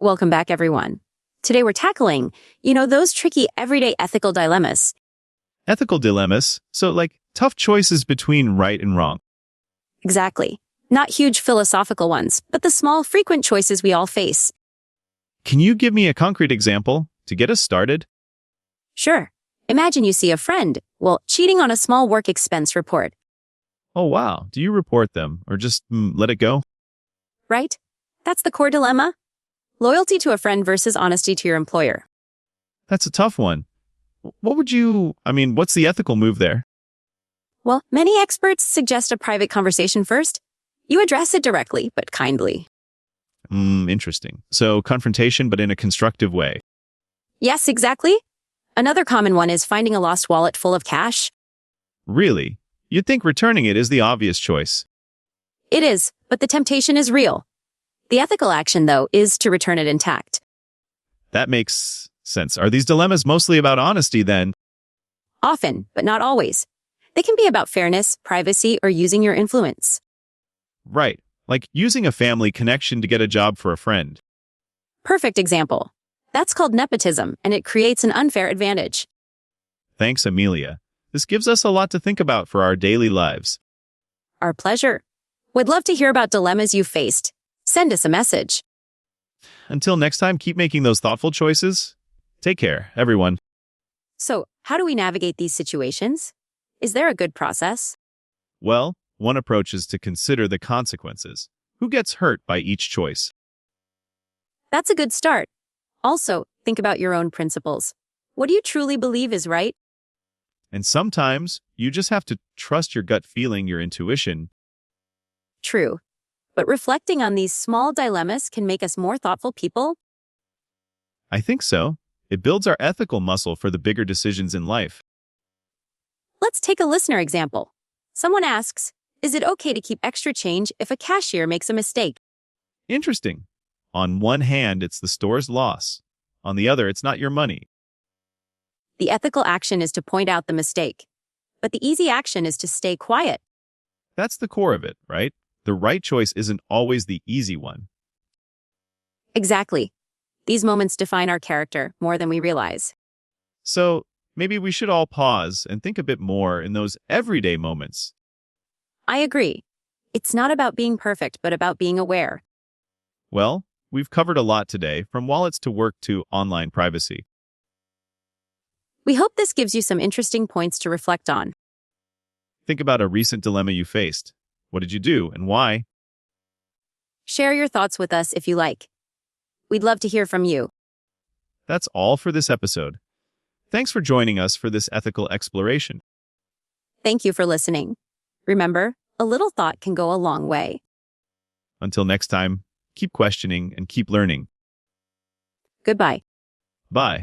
Welcome back, everyone. Today we're tackling, those tricky everyday ethical dilemmas. Ethical dilemmas, so like tough choices between right and wrong. Exactly. Not huge philosophical ones, but the small, frequent choices we all face. Can you give me a concrete example to get us started? Sure. Imagine you see a friend, cheating on a small work expense report, Oh, wow. Do you report them or just let it go? right? That's the core dilemma. Loyalty to a friend versus honesty to your employer. That's a tough one. What's the ethical move there? Well, many experts suggest a private conversation first. You address it directly, but kindly. Interesting. So confrontation, but in a constructive way. Yes, exactly. Another common one is finding a lost wallet full of cash. Really? You'd think returning it is the obvious choice. It is, but the temptation is real. The ethical action, though, is to return it intact. That makes sense. Are these dilemmas mostly about honesty then? Often, but not always. They can be about fairness, privacy, or using your influence. Right. Like using a family connection to get a job for a friend. Perfect example. That's called nepotism, and it creates an unfair advantage. Thanks, Amelia. This gives us a lot to think about for our daily lives. Our pleasure. We'd love to hear about dilemmas you've faced. Send us a message. Until next time, keep making those thoughtful choices. Take care, everyone. So, how do we navigate these situations? Is there a good process? Well, one approach is to consider the consequences. Who gets hurt by each choice? That's a good start. Also, think about your own principles. What do you truly believe is right? And sometimes, you just have to trust your gut feeling, your intuition. True. But reflecting on these small dilemmas can make us more thoughtful people. I think so. It builds our ethical muscle for the bigger decisions in life. Let's take a listener example. Someone asks, is it okay to keep extra change if a cashier makes a mistake? Interesting. On one hand, it's the store's loss. On the other, it's not your money. The ethical action is to point out the mistake. But the easy action is to stay quiet. That's the core of it, right? The right choice isn't always the easy one. Exactly. These moments define our character more than we realize. So, maybe we should all pause and think a bit more in those everyday moments. I agree. It's not about being perfect, but about being aware. Well, we've covered a lot today, from wallets to work to online privacy. We hope this gives you some interesting points to reflect on. Think about a recent dilemma you faced. What did you do and why? Share your thoughts with us if you like. We'd love to hear from you. That's all for this episode. Thanks for joining us for this ethical exploration. Thank you for listening. Remember, a little thought can go a long way. Until next time, keep questioning and keep learning. Goodbye. Bye.